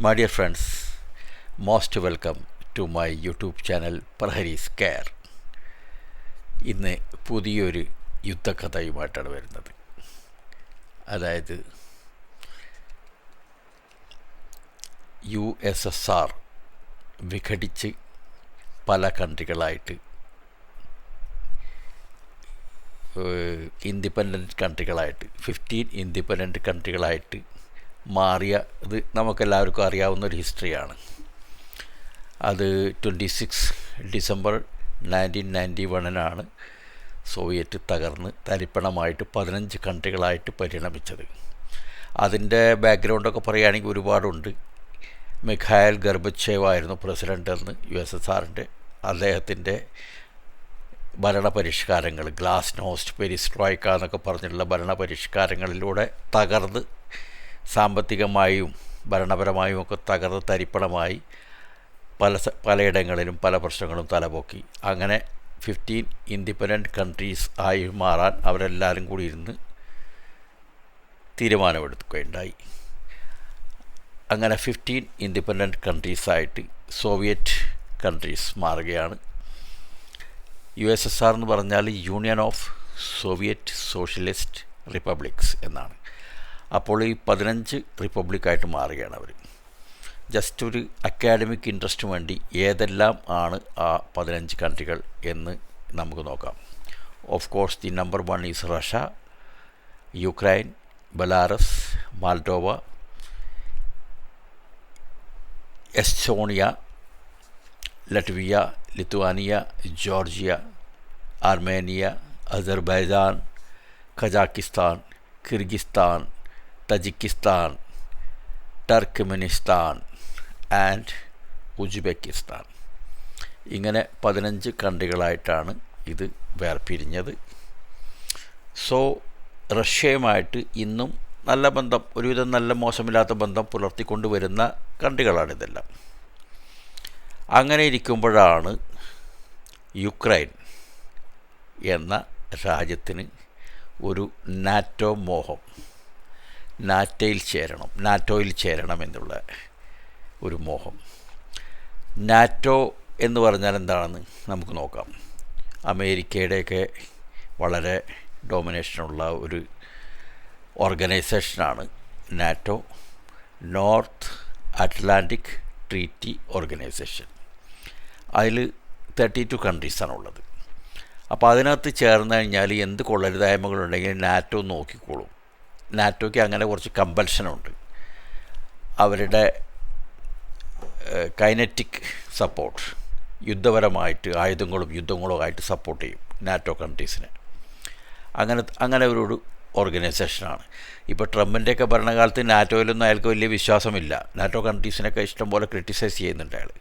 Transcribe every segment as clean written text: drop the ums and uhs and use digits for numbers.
My dear friends, most welcome to my YouTube channel Praharis Care. ഇന്ന് പുതിയൊരു യുദ്ധകഥയുമായിട്ടാണ് വരുന്നത്. അതായത് USSR വിഘടിച്ച് പല കൺട്രികളായിട്ട് ഇൻഡിപെൻഡൻറ്റ് കൺട്രികളായിട്ട് 15 ഇൻഡിപെൻഡൻറ്റ് കൺട്രികളായിട്ട് മാറിയത് നമുക്കെല്ലാവർക്കും അറിയാവുന്നൊരു ഹിസ്റ്ററിയാണ്. അത് 26 ഡിസംബർ 1991 സോവിയറ്റ് തകർന്ന് തരിപ്പണമായിട്ട് 15 കൺട്രികളായിട്ട് പരിണമിച്ചത്. അതിൻ്റെ ബാക്ക്ഗ്രൗണ്ടൊക്കെ പറയുകയാണെങ്കിൽ ഒരുപാടുണ്ട്. മിഖായൽ ഗർബച്ചേവ് ആയിരുന്നു പ്രസിഡൻ്റ് എന്ന് USSRൻ്റെ. അദ്ദേഹത്തിൻ്റെ ഭരണപരിഷ്കാരങ്ങൾ, ഗ്ലാസ്നോസ്റ്റ്, പെരിസ്ട്രോയ്ക്ക എന്നൊക്കെ പറഞ്ഞിട്ടുള്ള ഭരണപരിഷ്കാരങ്ങളിലൂടെ തകർന്ന് സാമ്പത്തികമായും ഭരണപരമായും ഒക്കെ തകർന്ന് തരിപ്പണമായി പലയിടങ്ങളിലും പല പ്രശ്നങ്ങളും തലപൊക്കി. അങ്ങനെ 15 ഇൻഡിപെൻഡൻറ്റ് കൺട്രീസ് ആയി മാറാൻ അവരെല്ലാവരും കൂടി ഇരുന്ന് തീരുമാനമെടുക്കുകയുണ്ടായി. അങ്ങനെ 15 ഇൻഡിപെൻഡൻറ്റ് കൺട്രീസായിട്ട് സോവിയറ്റ് കൺട്രീസ് മാറുകയാണ്. USSR എന്ന് പറഞ്ഞാൽ union of Soviet socialist republics എന്നാണ്. അപ്പോൾ ഈ 15 റിപ്പബ്ലിക്കായിട്ട് മാറുകയാണ് അവർ. ജസ്റ്റ് ഒരു അക്കാഡമിക് ഇൻട്രസ്റ്റിന് വേണ്ടി ഏതെല്ലാം ആണ് ആ 15 കൺട്രികൾ എന്ന് നമുക്ക് നോക്കാം. Of course the number 1 is Russia, Ukraine, Belarus, Moldova, Estonia, Latvia, Lithuania, Georgia, Armenia, Azerbaijan, Kazakhstan, Kyrgyzstan, Tajikistan, Turkmenistan and Uzbekistan. ഇങ്ങനെ 15 കൺട്രികളായിട്ടാണ് ഇത് വേർപിരിഞ്ഞത്. സോ റഷ്യയുമായിട്ട് ഇന്നും നല്ല ബന്ധം, ഒരുവിധം നല്ല മോശമില്ലാത്ത ബന്ധം പുലർത്തിക്കൊണ്ട് വരുന്ന കൺട്രികളാണിതെല്ലാം. അങ്ങനെ ഇരിക്കുമ്പോഴാണ് യുക്രൈൻ എന്ന രാജ്യത്തിന് ഒരു നാറ്റോ മോഹം, നാറ്റോയിൽ ചേരണം എന്നുള്ള ഒരു മോഹം. നാറ്റോ എന്ന് പറഞ്ഞാൽ എന്താണെന്ന് നമുക്ക് നോക്കാം. അമേരിക്കയുടെയൊക്കെ വളരെ ഡോമിനേഷനുള്ള ഒരു ഓർഗനൈസേഷനാണ് NATO, North Atlantic treaty organization. അതിൽ 32 കൺട്രീസാണുള്ളത്. അപ്പോൾ അതിനകത്ത് ചേർന്ന് കഴിഞ്ഞാൽ എന്ത് കൊള്ളരുതായ്മകളുണ്ടെങ്കിലും നാറ്റോ നോക്കിക്കോളും. നാറ്റോയ്ക്ക് അങ്ങനെ കുറച്ച് കമ്പൽഷനുണ്ട്. അവരുടെ കൈനറ്റിക് സപ്പോർട്ട്, യുദ്ധപരമായിട്ട് യുദ്ധങ്ങളും ആയിട്ട് സപ്പോർട്ട് ചെയ്യും നാറ്റോ കൺട്രീസിനെ. അങ്ങനെ ഒരു ഓർഗനൈസേഷനാണ്. ഇപ്പോൾ ട്രംപിൻ്റെയൊക്കെ ഭരണകാലത്ത് നാറ്റോയിലൊന്നും അയാൾക്ക് വലിയ വിശ്വാസമില്ല. നാറ്റോ കൺട്രീസിനൊക്കെ ഇഷ്ടംപോലെ ക്രിട്ടിസൈസ് ചെയ്യുന്നുണ്ട് അയാൾ.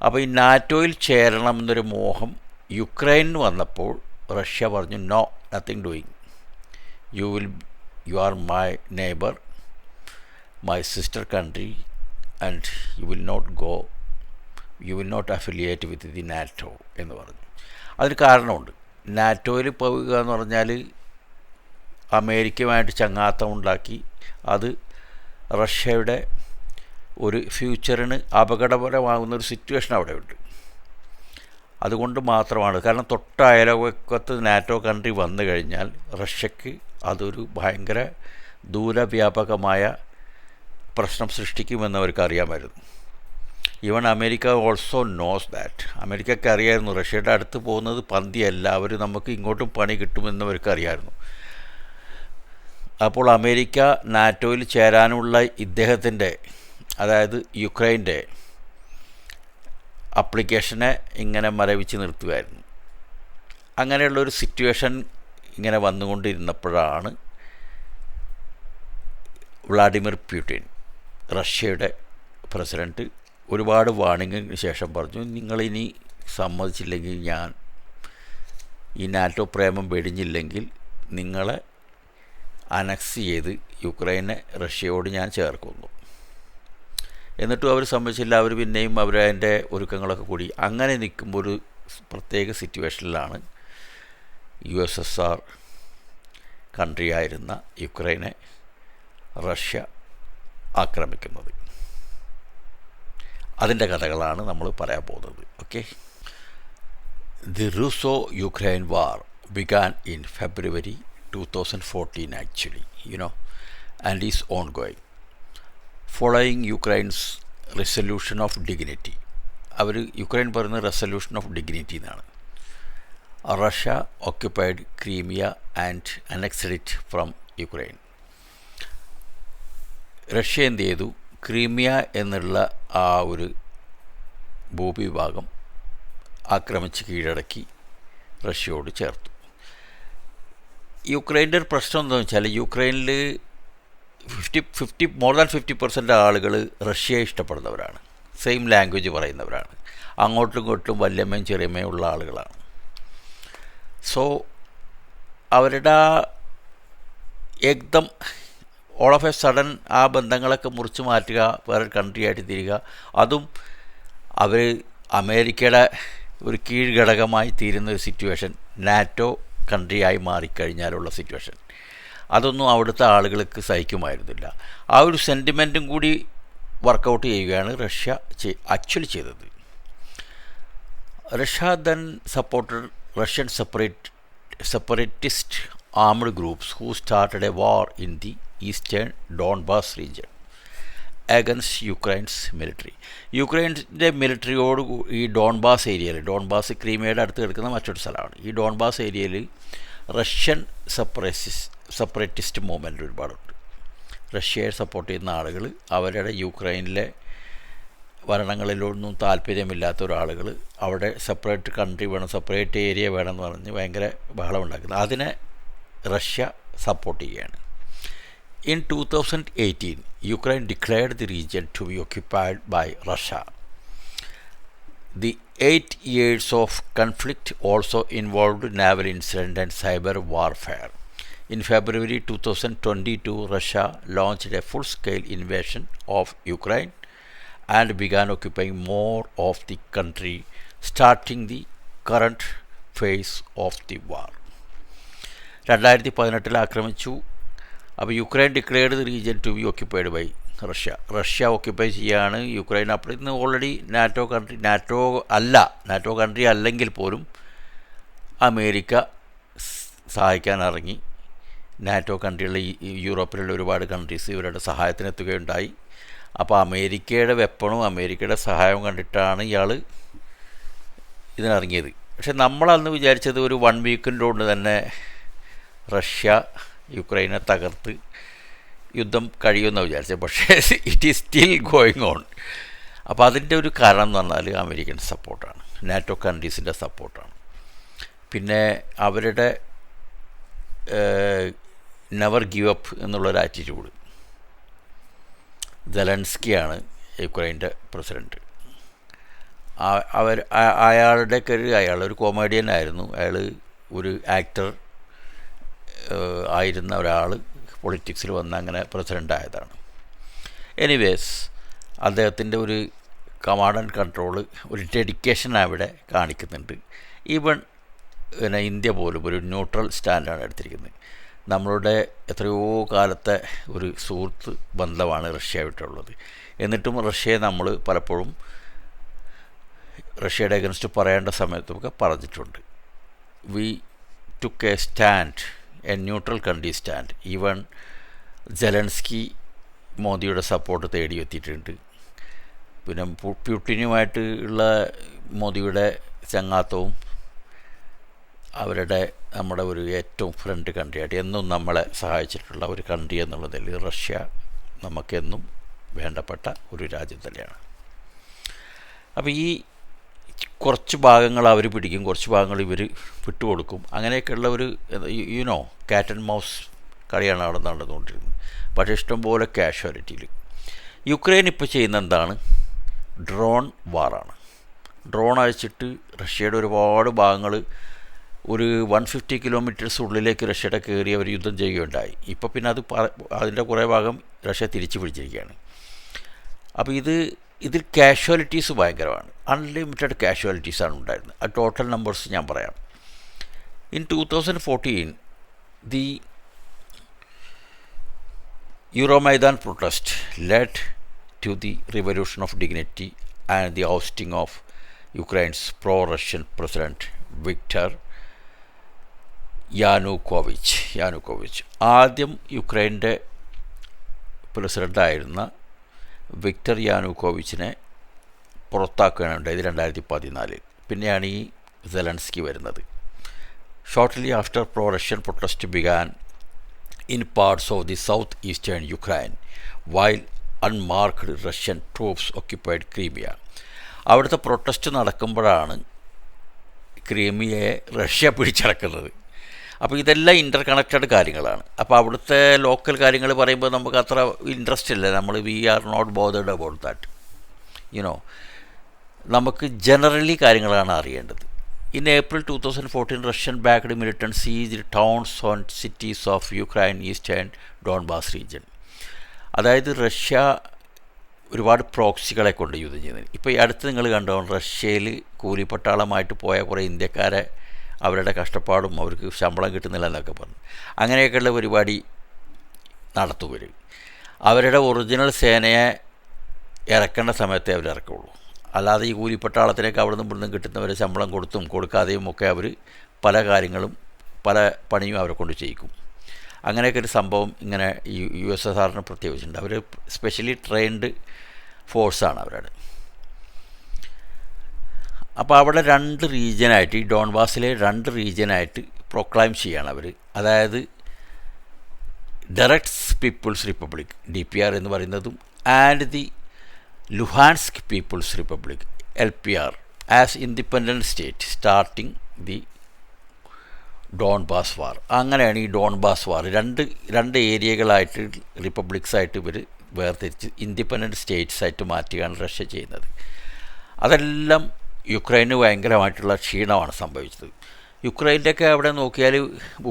അപ്പോൾ ഈ നാറ്റോയിൽ ചേരണം എന്നൊരു മോഹം യുക്രൈനിന് വന്നപ്പോൾ റഷ്യ പറഞ്ഞു, no, nothing doing. You are my neighbor, my sister country, and you will not affiliate with the NATO എന്ന് പറഞ്ഞു. അതിന് കാരണമുണ്ട്. നാറ്റോയിൽ പോവുക എന്ന് പറഞ്ഞാൽ അമേരിക്കയുമായിട്ട് ചങ്ങാത്തം ഉണ്ടാക്കി അത് റഷ്യയുടെ ഒരു ഫ്യൂച്ചറിന് അപകടകരമാകുന്നൊരു സിറ്റുവേഷൻ അവിടെ ഉണ്ട്. അതുകൊണ്ട് മാത്രമാണ്. കാരണം തൊട്ട അയൽവക്കത്ത് നാറ്റോ കൺട്രി വന്നു കഴിഞ്ഞാൽ റഷ്യക്ക് അതൊരു ഭയങ്കര ദൂരവ്യാപകമായ പ്രശ്നം സൃഷ്ടിക്കുമെന്ന് അവർക്ക് അറിയാമായിരുന്നു. Even America also knows that. അമേരിക്കയ്ക്ക് അറിയായിരുന്നു റഷ്യയുടെ അടുത്ത് പോകുന്നത് പന്തിയല്ല, അവർ നമുക്ക് ഇങ്ങോട്ടും പണി കിട്ടുമെന്ന് അവർക്ക് അറിയാമായിരുന്നു. അപ്പോൾ അമേരിക്ക നാറ്റോയിൽ ചേരാനുള്ള ഇദ്ദേഹത്തിൻ്റെ, അതായത് യുക്രൈൻ്റെ അപ്ലിക്കേഷനെ ഇങ്ങനെ മരവിച്ച് നിർത്തുകയായിരുന്നു. അങ്ങനെയുള്ളൊരു സിറ്റുവേഷൻ ഇങ്ങനെ വന്നുകൊണ്ടിരുന്നപ്പോഴാണ് വ്ളാഡിമിർ പുടിൻ, റഷ്യയുടെ പ്രസിഡൻറ്റ്, ഒരുപാട് വാണിങ്ങിന് ശേഷം പറഞ്ഞു, നിങ്ങളിനി സമ്മതിച്ചില്ലെങ്കിൽ, ഞാൻ ഈ നാറ്റോ പ്രേമം വെടിഞ്ഞില്ലെങ്കിൽ നിങ്ങളെ അനക്സ് ചെയ്ത് യുക്രൈനെ റഷ്യയോട് ഞാൻ ചേർക്കുന്നു. എന്നിട്ടും അവർ സമ്മതിച്ചില്ല. അവർ പിന്നെയും അവരതിൻ്റെ ഒരുക്കങ്ങളൊക്കെ കൂടി. അങ്ങനെ നിൽക്കുമ്പോൾ ഒരു പ്രത്യേക സിറ്റുവേഷനിലാണ് USSR കൺട്രിയായിരുന്ന യുക്രൈനെ റഷ്യ ആക്രമിക്കുന്നത്. അതിൻ്റെ കഥകളാണ് നമ്മൾ പറയാൻ പോകുന്നത്. Okay. The Russo-Ukraine war began in February 2014 actually, and is ongoing. Following Ukraine's resolution of dignity. Ukraine പറയുന്ന റെസൊല്യൂഷൻ ഓഫ് ഡിഗ്നിറ്റി എന്നാണ്. Russia occupied Crimea and annexed it from Ukraine. Russia എന്ത് ചെയ്തു? ക്രീമിയ എന്നുള്ള ആ ഒരു ഭൂവിഭാഗം ആക്രമിച്ച് കീഴടക്കി റഷ്യയോട് ചേർത്തു. യുക്രൈൻ്റെ ഒരു പ്രശ്നം എന്താണെന്ന് വെച്ചാൽ യുക്രൈനിൽ മോർ ദാൻ 50% ആളുകൾ റഷ്യയെ ഇഷ്ടപ്പെടുന്നവരാണ്, സെയിം ലാംഗ്വേജ് പറയുന്നവരാണ്, അങ്ങോട്ടും ഇങ്ങോട്ടും വല്യമ്മയും ചെറിയമ്മയും ഉള്ള ആളുകളാണ്. സോ അവരുടെ ഏകദം ഓൾ ഓഫ് എ സഡൻ ആ ബന്ധങ്ങളൊക്കെ മുറിച്ച് മാറ്റുക, വേറെ കൺട്രി ആയിട്ട് തീരുക, അതും അവർ അമേരിക്കയുടെ ഒരു കീഴ്ഘടകമായി തീരുന്ന ഒരു സിറ്റുവേഷൻ, നാറ്റോ കൺട്രിയായി മാറിക്കഴിഞ്ഞാലുള്ള സിറ്റുവേഷൻ, അതൊന്നും അവിടുത്തെ ആളുകൾക്ക് സഹിക്കുമായിരുന്നില്ല. ആ ഒരു സെൻറ്റിമെൻറ്റും കൂടി വർക്കൗട്ട് ചെയ്യുകയാണ് റഷ്യ ആക്ച്വലി ചെയ്തത്. Russia then supported Russian separatist armed groups who started a war in the eastern Donbas region against Ukraine's military. യുക്രൈൻ്റെ മിലിറ്ററിയോട് ഈ ഡോൺബാസ് ഏരിയയിൽ, ഡോൺബാസ് ക്രീമിയയുടെ അടുത്ത് കിടക്കുന്ന മറ്റൊരു സ്ഥലമാണ്, ഈ ഡോൺബാസ് ഏരിയയിൽ റഷ്യൻ സെപ്പറേറ്റിസ്റ്റ് മൂവ്മെൻറ്റ് ഒരുപാടുണ്ട്. റഷ്യയെ സപ്പോർട്ട് ചെയ്യുന്ന ആളുകൾ അവരുടെ യുക്രൈനിലെ ഭരണങ്ങളിലൊന്നും താല്പര്യമില്ലാത്ത ഒരാളുകൾ അവിടെ സെപ്പറേറ്റ് കൺട്രി വേണം, സെപ്പറേറ്റ് ഏരിയ വേണമെന്ന് പറഞ്ഞ് ഭയങ്കര ബഹളം ഉണ്ടാക്കുന്നത്. അതിനെ റഷ്യ സപ്പോർട്ട് ചെയ്യുകയാണ്. In 2018 Ukraine declared the region to be occupied by Russia. The 8 years of conflict also involved naval incident and cyber warfare. In February 2022, Russia launched a full-scale invasion of Ukraine and began occupying more of the country, starting the current phase of the war. 2018 ആക്രമിച്ചു. അപ്പോൾ Ukraine declared the region to be occupied by Russia occupy ചെയ്യുകയാണ് Ukraine. അപ്പോൾ ഇന്ന് already NATO country അല്ലെങ്കിൽ പോലും America സഹായിക്കാൻ ഇറങ്ങി. NATO കൺട്രികളിലെ യൂറോപ്പിലുള്ള ഒരുപാട് കൺട്രീസ് ഇവരുടെ സഹായത്തിനെത്തുകയുണ്ടായി. അപ്പോൾ അമേരിക്കയുടെ വെപ്പണും അമേരിക്കയുടെ സഹായവും കണ്ടിട്ടാണ് ഇയാൾ ഇതിനിറങ്ങിയത്. പക്ഷെ നമ്മളന്ന് വിചാരിച്ചത് ഒരു 1 വീക്കിൻ്റെ കൊണ്ട് തന്നെ റഷ്യ യുക്രൈനെ തകർത്ത് യുദ്ധം കഴിയുമെന്ന് വിചാരിച്ചത്. പക്ഷേ it is still going on. അപ്പോൾ അതിൻ്റെ ഒരു കാരണം എന്ന് പറഞ്ഞാൽ അമേരിക്കൻ സപ്പോർട്ടാണ്, നാറ്റോ കൺട്രീസിൻ്റെ സപ്പോർട്ടാണ്. പിന്നെ അവരുടെ നെവർ ഗീവ് അപ്പ് എന്നുള്ളൊരു ആറ്റിറ്റ്യൂഡ്. സെലൻസ്കിയാണ് യുക്രൈൻ്റെ പ്രസിഡൻറ്റ്. അയാളൊരു കൊമേഡിയൻ ആയിരുന്നു. അയാൾ ഒരു ആക്ടർ ആയിരുന്ന ഒരാൾ പൊളിറ്റിക്സിൽ വന്ന് അങ്ങനെ പ്രസിഡൻ്റ് ആയതാണ്. എനിവേസ് അദ്ദേഹത്തിൻ്റെ ഒരു കമാൻഡ് ആൻഡ് കൺട്രോൾ, ഒരു ഡെഡിക്കേഷൻ അവിടെ കാണിക്കുന്നുണ്ട്. ഈവൻ ഇന്ത്യ പോലും ഒരു ന്യൂട്രൽ സ്റ്റാൻഡാണ് എടുത്തിരിക്കുന്നത്. നമ്മളുടെ എത്രയോ കാലത്തെ ഒരു സുഹൃത്ത് ബന്ധമാണ് റഷ്യയായിട്ടുള്ളത്. എന്നിട്ടും റഷ്യയെ നമ്മൾ പലപ്പോഴും റഷ്യയുടെ അഗൻസ്റ്റ് പറയേണ്ട സമയത്തൊക്കെ പറഞ്ഞിട്ടുണ്ട്. We took A stand, A neutral country stand. Even Zelensky മോദിയുടെ സപ്പോർട്ട് തേടി എത്തിയിട്ടുണ്ട്. പിന്നെ പുടിനുമായിട്ട് ഉള്ള മോദിയുടെ ചങ്ങാത്തവും നമ്മുടെ ഒരു ഏറ്റവും ഫ്രണ്ട് കൺട്രിയായിട്ട് എന്നും നമ്മളെ സഹായിച്ചിട്ടുള്ള ഒരു കൺട്രി എന്നുള്ളതിൽ റഷ്യ നമുക്കെന്നും വേണ്ടപ്പെട്ട ഒരു രാജ്യം തന്നെയാണ്. അപ്പോൾ ഈ കുറച്ച് ഭാഗങ്ങൾ അവർ പിടിക്കും, കുറച്ച് ഭാഗങ്ങൾ ഇവർ വിട്ടുകൊടുക്കും. അങ്ങനെയൊക്കെയുള്ള ഒരു കാറ്റ് ആൻഡ് മൗസ് കളിയാണ് അവിടെ നടന്നുകൊണ്ടിരുന്നത്. പക്ഷേ ഇഷ്ടംപോലെ കാഷ്വാലിറ്റിയിൽ യുക്രൈൻ ഇപ്പോൾ ചെയ്യുന്ന എന്താണ്? ഡ്രോൺ വാറാണ്. ഡ്രോൺ അയച്ചിട്ട് റഷ്യയുടെ ഒരുപാട് ഭാഗങ്ങൾ ഒരു 150 കിലോമീറ്റേഴ്സ് ഉള്ളിലേക്ക് റഷ്യയുടെ കയറി അവർ യുദ്ധം ചെയ്യുകയുണ്ടായി. ഇപ്പോൾ പിന്നെ അതിൻ്റെ കുറേ ഭാഗം റഷ്യ തിരിച്ചു പിടിച്ചിരിക്കുകയാണ്. അപ്പോൾ ഇതിൽ കാഷ്വാലിറ്റീസ് ഭയങ്കരമാണ്. അൺലിമിറ്റഡ് കാഷ്വാലിറ്റീസാണ് ഉണ്ടായിരുന്നത്. ആ ടോട്ടൽ നമ്പേഴ്സ് ഞാൻ പറയാം. In 2014 the Euromaidan protest led to the revolution of dignity and the ousting of Ukraine's pro-Russian President Viktor Yanukovych. ആദ്യം യുക്രൈൻ്റെ പ്രസിഡൻ്റായിരുന്ന വിക്ടർ യാനുക്കോവിച്ചിനെ പുറത്താക്കുകയാണുണ്ടായത് 2014. പിന്നെയാണ് ഈ സെലൻസ്കി വരുന്നത്. Shortly after pro-Russian protest began in parts of the southeastern Ukraine while unmarked Russian troops occupied Crimea. അവിടുത്തെ protest നടക്കുമ്പോഴാണ് ക്രീമിയയെ Russia പിടിച്ചടക്കുന്നത്. അപ്പോൾ ഇതെല്ലാം ഇൻ്റർ connected കാര്യങ്ങളാണ്. അപ്പോൾ അവിടുത്തെ ലോക്കൽ കാര്യങ്ങൾ പറയുമ്പോൾ നമുക്ക് അത്ര ഇൻട്രസ്റ്റ് ഇല്ല. നമ്മൾ we are not bothered about that. You know, നമുക്ക് ജനറലി കാര്യങ്ങളാണ് അറിയേണ്ടത്. In April 2014, Russian backed militants seized towns and cities of Ukraine eastern Donbas region. അതായത് റഷ്യ ഒരുപാട് പ്രോക്സികളെ കൊണ്ട് യുദ്ധം ചെയ്യുന്നത്. ഇപ്പോൾ ഈ അടുത്ത് നിങ്ങൾ കണ്ടോ, റഷ്യയിൽ കൂലിപ്പട്ടാളമായിട്ട് പോയ കുറേ ഇന്ത്യക്കാരെ അവരുടെ കഷ്ടപ്പാടും അവർക്ക് ശമ്പളം കിട്ടുന്നില്ല എന്നൊക്കെ പറഞ്ഞു അങ്ങനെയൊക്കെയുള്ള പരിപാടി നടത്തുവർ. അവരുടെ ഒറിജിനൽ സേനയെ ഇറക്കേണ്ട സമയത്തേ അവരിറക്കുള്ളൂ. അല്ലാതെ ഈ കൂലിപ്പട്ടാളത്തിനൊക്കെ അവിടെ നിന്നും ഇവിടുന്ന് കിട്ടുന്നവരെ ശമ്പളം കൊടുത്തും കൊടുക്കാതെയും ഒക്കെ അവർ പല കാര്യങ്ങളും പല പണിയും അവരെ കൊണ്ട് ചെയ്യിക്കും. അങ്ങനെയൊക്കെ ഒരു സംഭവം ഇങ്ങനെ USSRന് പ്രത്യേകിച്ചുണ്ട്. അവർ സ്പെഷ്യലി ട്രെയിൻഡ് ഫോഴ്സാണ് അവരുടെ. അപ്പോൾ അവിടെ 2 റീജിയനായിട്ട്, ഈ ഡോൺബാസിലെ 2 റീജിയനായിട്ട് പ്രൊക്ലൈം ചെയ്യാണ് അവർ. അതായത് ഡയറക്റ്റ് പീപ്പിൾസ് റിപ്പബ്ലിക് DPR എന്ന് പറയുന്നതും and the Luhansk People's Republic LPR as independent state starting the Donbas war. അങ്ങനെയാണ് ഈ ഡോൺബാസ് വാർ രണ്ട് ഏരിയകളായിട്ട് റിപ്പബ്ലിക്സായിട്ട് ഇവർ വേർതിരിച്ച് ഇൻഡിപെൻഡൻറ്റ് സ്റ്റേറ്റ്സായിട്ട് മാറ്റുകയാണ് റഷ്യ ചെയ്യുന്നത്. അതെല്ലാം യുക്രൈന് ഭയങ്കരമായിട്ടുള്ള ക്ഷീണമാണ് സംഭവിച്ചത്. യുക്രൈൻ്റെയൊക്കെ അവിടെ നോക്കിയാൽ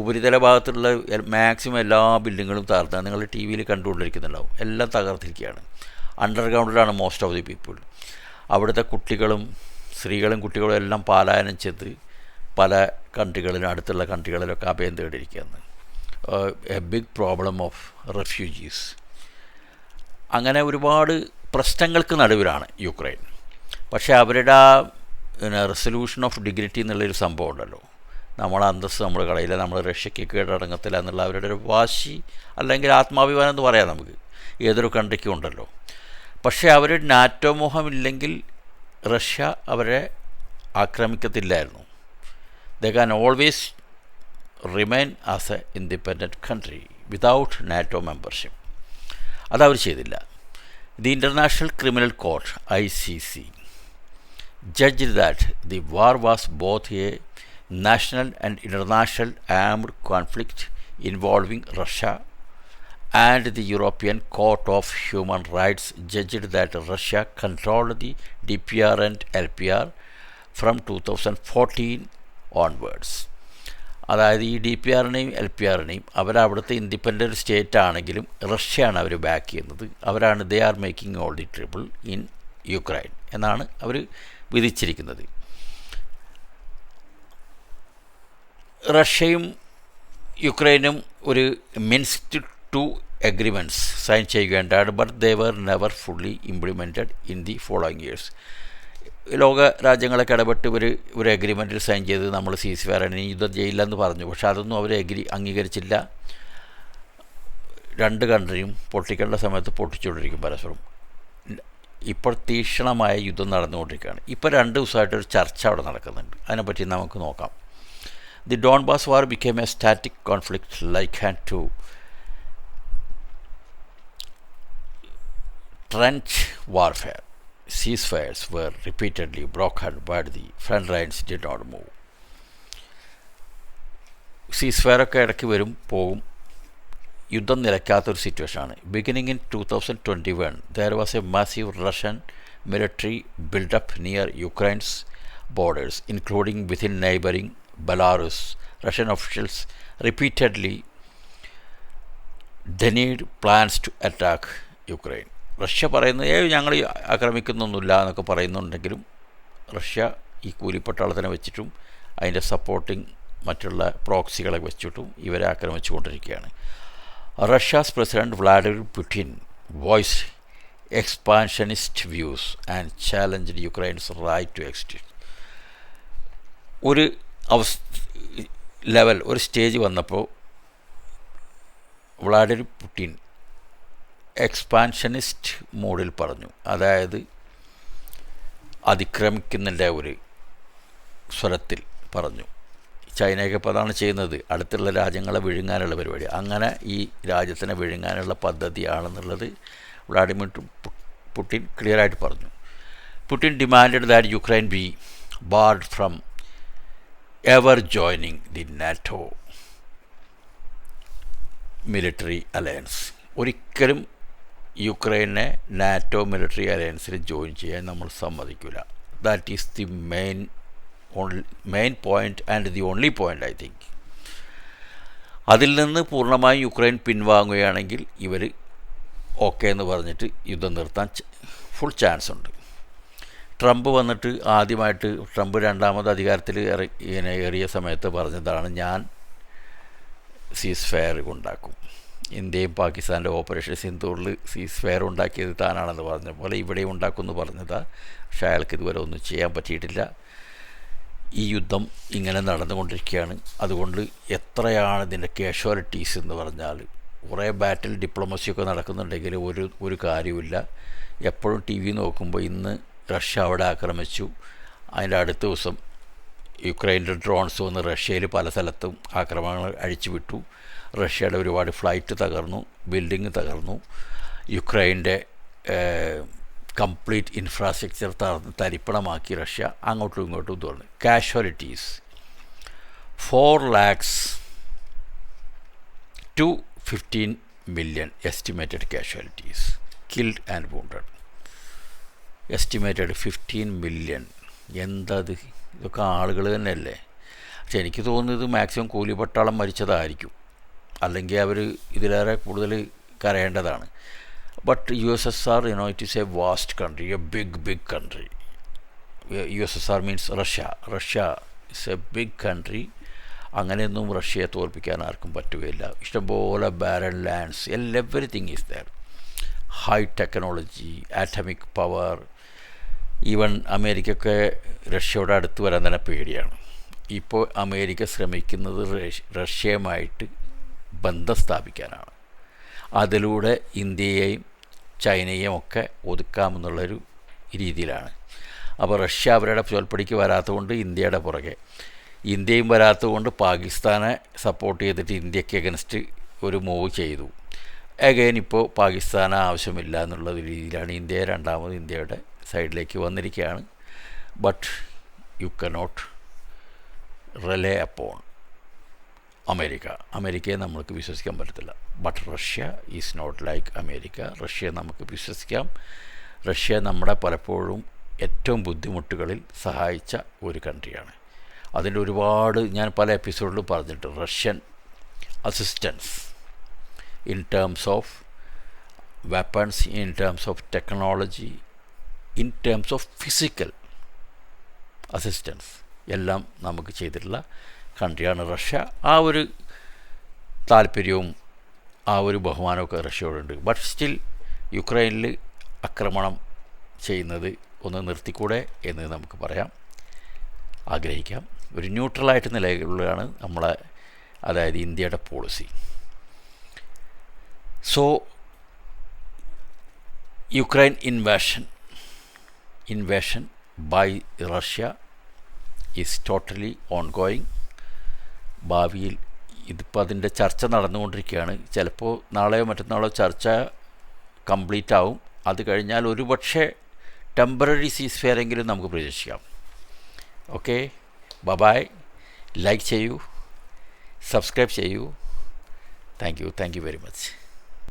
ഉപരിതല ഭാഗത്തുള്ള മാക്സിമം എല്ലാ ബിൽഡിങ്ങുകളും തകർത്താൽ നിങ്ങൾ TV കണ്ടുകൊണ്ടിരിക്കുന്നുണ്ടാവും. എല്ലാം തകർത്തിരിക്കുകയാണ്. അണ്ടർഗ്രൗണ്ടിലാണ് മോസ്റ്റ് ഓഫ് ദി പീപ്പിൾ. അവിടുത്തെ കുട്ടികളും സ്ത്രീകളും കുട്ടികളും എല്ലാം പലായനം ചെയ്ത് പല കൺട്രികളിലും അടുത്തുള്ള കൺട്രികളിലൊക്കെ അഭയം തേടിയിരിക്കുകയാണ്. A big problem of refugees. അങ്ങനെ ഒരുപാട് പ്രശ്നങ്ങൾക്ക് നടുവിലാണ് യുക്രൈൻ. പക്ഷേ അവരുടെ റെസൊല്യൂഷൻ ഓഫ് ഡിഗ്നിറ്റി എന്നുള്ളൊരു സംഭവം ഉണ്ടല്ലോ, നമ്മളെ അന്തസ്സ് നമ്മൾ കളയില്ല, നമ്മൾ റഷ്യയ്ക്ക് കീഴടങ്ങത്തില്ല എന്നുള്ള അവരുടെ ഒരു വാശി അല്ലെങ്കിൽ ആത്മാഭിമാനം എന്ന് പറയാം നമുക്ക്, ഏതൊരു കൺട്രിക്കും ഉണ്ടല്ലോ. പക്ഷേ അവർ നാറ്റോ മോഹമില്ലെങ്കിൽ റഷ്യ അവരെ ആക്രമിക്കത്തില്ലായിരുന്നു. They can always remain as a independent country without NATO membership. അതവർ ചെയ്തില്ല. The international criminal court ICC judged that the war was both a national and international armed conflict involving Russia, and the European Court of Human Rights judged that Russia controlled the DPR and LPR from 2014 onwards. അതായത് ഈ DPRനെയും LPRനെയും അവരവിടുത്തെ independent state ആണെങ്കിലും റഷ്യയാണ് അവർ back ചെയ്യുന്നത്. അവരാണ് they are making all the trouble in Ukraine എന്നാണ് അവർ വിധിച്ചിരിക്കുന്നത്. റഷ്യയും യുക്രൈനും ഒരു മിൻസ്ക് 2 അഗ്രിമെൻറ്റ്സ് സൈൻ ചെയ്യുകയുണ്ടായിരുന്നു. But they were never fully implemented in the following years. ലോക രാജ്യങ്ങളൊക്കെ ഇടപെട്ട് ഒരു അഗ്രിമെൻറ്റിൽ സൈൻ ചെയ്ത് നമ്മൾ സീസ്ഫയർ ഇനി യുദ്ധം ചെയ്യില്ലെന്ന് പറഞ്ഞു. പക്ഷെ അതൊന്നും അവർ അംഗീകരിച്ചില്ല. 2 കൺട്രിയും പൊട്ടിക്കേണ്ട സമയത്ത് പൊട്ടിച്ചുകൊണ്ടിരിക്കും പരസ്പരം. ഇപ്പോൾ തീക്ഷണമായ യുദ്ധം നടന്നുകൊണ്ടിരിക്കുകയാണ്. ഇപ്പോൾ 2 ദിവസമായിട്ടൊരു ചർച്ച അവിടെ നടക്കുന്നുണ്ട്. അതിനെപ്പറ്റി നമുക്ക് നോക്കാം. The Donbas war became a static conflict like to trench warfare. Ceasefires were repeatedly broken, but the front lines did not move. സീസ്ഫയറൊക്കെ ഇടയ്ക്ക് വരും പോകും. യുദ്ധം നിലയ്ക്കാത്തൊരു സിറ്റുവേഷനാണ്. Beginning in 2021 there was a massive Russian military build-up near Ukraine's borders, including within neighboring Belarus. Russian officials repeatedly denied plans to attack Ukraine. Russia പറയുന്നത് ഞങ്ങൾ ആക്രമിക്കുന്നൊന്നുമില്ല എന്നൊക്കെ പറയുന്നുണ്ടെങ്കിലും റഷ്യ ഈ കൂലിപ്പട്ടാളത്തിനെ വെച്ചിട്ടും അതിൻ്റെ സപ്പോർട്ടിങ് മറ്റുള്ള പ്രോക്സികളെ വെച്ചിട്ടും ഇവരെ ആക്രമിച്ചു കൊണ്ടിരിക്കുകയാണ്. Russia's president Vladimir Putin voiced expansionist views and challenged Ukraine's right to exist. ഒരു ലെവൽ, ഒരു സ്റ്റേജ് വന്നപ്പോൾ വ്ളാഡിമിർ പുടിൻ എക്സ്പാൻഷനിസ്റ്റ് മോഡിൽ പറഞ്ഞു. അതായത് അതിക്രമിക്കുന്നതിൻ്റെ ഒരു സ്വരത്തിൽ പറഞ്ഞു. ചൈനയൊക്കെ ഇപ്പോൾ അതാണ് ചെയ്യുന്നത്, അടുത്തുള്ള രാജ്യങ്ങളെ വിഴുങ്ങാനുള്ള പരിപാടി. അങ്ങനെ ഈ രാജ്യത്തിനെ വിഴുങ്ങാനുള്ള പദ്ധതിയാണെന്നുള്ളത് വ്ളാഡിമിർ പുടിൻ ക്ലിയറായിട്ട് പറഞ്ഞു. Putin demanded that Ukraine B Bard from ever joining the NATO military alliance. ഒരിക്കലും യുക്രൈനെ നാറ്റോ മിലിറ്ററി അലയൻസിൽ ജോയിൻ ചെയ്യാൻ നമ്മൾ സമ്മതിക്കില്ല. That is the main point and the only point I think. അതിൽ നിന്ന് പൂർണ്ണമായും യുക്രൈൻ പിൻവാങ്ങുകയാണെങ്കിൽ ഇവർ ഓക്കെ എന്ന് പറഞ്ഞിട്ട് യുദ്ധം നിർത്താൻ ഫുൾ ചാൻസ് ഉണ്ട്. ട്രംപ് വന്നിട്ട് ആദ്യമായിട്ട് ട്രംപ് രണ്ടാമത് അധികാരത്തിൽ ഏറിയ സമയത്ത് പറഞ്ഞതാണ്, ഞാൻ സീസ് ഫെയർ ഉണ്ടാക്കും. ഇന്ത്യയും പാകിസ്ഥാൻ്റെ ഓപ്പറേഷൻ സിന്ധൂറിൽ സീസ് ഫെയർ ഉണ്ടാക്കിയത് താനാണെന്ന് പറഞ്ഞ പോലെ ഇവിടെയും ഉണ്ടാക്കുമെന്ന് പറഞ്ഞതാണ്. പക്ഷേ അയാൾക്ക് ഇതുവരെ ഒന്നും ചെയ്യാൻ പറ്റിയിട്ടില്ല. ഈ യുദ്ധം ഇങ്ങനെ നടന്നുകൊണ്ടിരിക്കുകയാണ്. അതുകൊണ്ട് എത്രയാണ് ഇതിൻ്റെ കാഷ്വാലിറ്റീസ് എന്ന് പറഞ്ഞാൽ, കുറേ ബാറ്റിൽ ഡിപ്ലോമസിയൊക്കെ നടക്കുന്നുണ്ടെങ്കിൽ ഒരു കാര്യമില്ല. എപ്പോഴും ടി വി നോക്കുമ്പോൾ ഇന്ന് റഷ്യ അവിടെ ആക്രമിച്ചു, അതിൻ്റെ അടുത്ത ദിവസം യുക്രൈൻ്റെ ഡ്രോൺസ് വന്ന് റഷ്യയിൽ പല സ്ഥലത്തും ആക്രമണങ്ങൾ അഴിച്ചുവിട്ടു. റഷ്യയുടെ ഒരുപാട് ഫ്ലൈറ്റ് തകർന്നു, ബിൽഡിങ് തകർന്നു, യുക്രൈൻ്റെ കംപ്ലീറ്റ് ഇൻഫ്രാസ്ട്രക്ചർ തരിപ്പണമാക്കി റഷ്യ. അങ്ങോട്ടും ഇങ്ങോട്ടും തോന്നുന്നു. Casualties 4 lakhs to 15 million estimated casualties, killed and wounded. Estimated 15 million. എന്തത്, ഇതൊക്കെ ആളുകൾ തന്നെയല്ലേ. പക്ഷെ എനിക്ക് തോന്നുന്നത് മാക്സിമം കൂലിപ്പട്ടാളം മരിച്ചതായിരിക്കും, അല്ലെങ്കിൽ അവർ ഇതിലേറെ കൂടുതൽ കരയേണ്ടതാണ്. But USSR, it is a vast country, a big country. USSR means Russia is a big country. അങ്ങനെയൊന്നും റഷ്യയെ തോൽപ്പിക്കാൻ ആർക്കും പറ്റുകയില്ല. ഇഷ്ടംപോലെ barren lands, everything is there. High technology, atomic power. Even അമേരിക്കയൊക്കെ റഷ്യയോട് അടുത്ത് വരാൻ തന്നെ പേടിയാണ്. ഇപ്പോൾ അമേരിക്ക ശ്രമിക്കുന്നത് റഷ്യയുമായിട്ട് ബന്ധം സ്ഥാപിക്കാനാണ്. അതിലൂടെ ഇന്ത്യയെയും ചൈനയെയും ഒക്കെ ഒതുക്കാമെന്നുള്ളൊരു രീതിയിലാണ്. അപ്പോൾ റഷ്യ അവരുടെ ചോൽപ്പടിക്ക് വരാത്തതുകൊണ്ട് ഇന്ത്യയുടെ പുറകെ, ഇന്ത്യയും വരാത്തതുകൊണ്ട് പാകിസ്ഥാനെ സപ്പോർട്ട് ചെയ്തിട്ട് ഇന്ത്യക്ക് അഗൻസ്റ്റ് ഒരു മൂവ് ചെയ്തു. അഗൈൻ ഇപ്പോൾ പാകിസ്ഥാന് ആവശ്യമില്ല എന്നുള്ള രീതിയിലാണ് ഇന്ത്യ രണ്ടാമത് ഇന്ത്യയുടെ സൈഡിലേക്ക് വന്നിരിക്കുകയാണ്. But you cannot rely upon അമേരിക്കയെ നമ്മൾക്ക് വിശ്വസിക്കാൻ പറ്റത്തില്ല. But Russia is not like America. റഷ്യയെ നമുക്ക് വിശ്വസിക്കാം. റഷ്യ നമ്മുടെ പലപ്പോഴും ഏറ്റവും ബുദ്ധിമുട്ടുകളിൽ സഹായിച്ച ഒരു കൺട്രിയാണ്. അതിൻ്റെ ഒരുപാട് ഞാൻ പല എപ്പിസോഡിലും പറഞ്ഞിട്ട്, Russian assistance in terms of weapons, in terms of technology, in terms of physical assistance എല്ലാം നമുക്ക് ചെയ്തിട്ടുള്ള കൺട്രിയാണ് റഷ്യ. ആ ഒരു താല്പര്യവും ആ ഒരു ബഹുമാനമൊക്കെ റഷ്യയോടുണ്ട്. ബട്ട് സ്റ്റിൽ യുക്രൈനിൽ ആക്രമണം ചെയ്യുന്നത് ഒന്ന് നിർത്തിക്കൂടെ എന്ന് നമുക്ക് പറയാം, ആഗ്രഹിക്കാം. ഒരു ന്യൂട്രലായിട്ട് നിലയിലുള്ളതാണ് നമ്മളെ, അതായത് ഇന്ത്യയുടെ policy. So Ukraine invasion by Russia is totally ongoing. ഭാവിയിൽ ഇതിപ്പോൾ അതിൻ്റെ ചർച്ച നടന്നുകൊണ്ടിരിക്കുകയാണ്. ചിലപ്പോൾ നാളെയോ മറ്റന്നാളോ ചർച്ച കംപ്ലീറ്റ് ആവും. അത് കഴിഞ്ഞാൽ ഒരു പക്ഷേ ടെമ്പററി സീസ് ഫെയർ എങ്കിലും നമുക്ക് പ്രതീക്ഷിക്കാം. Okay, bye. ലൈക്ക് ചെയ്യൂ, സബ്സ്ക്രൈബ് ചെയ്യൂ. Thank you very much.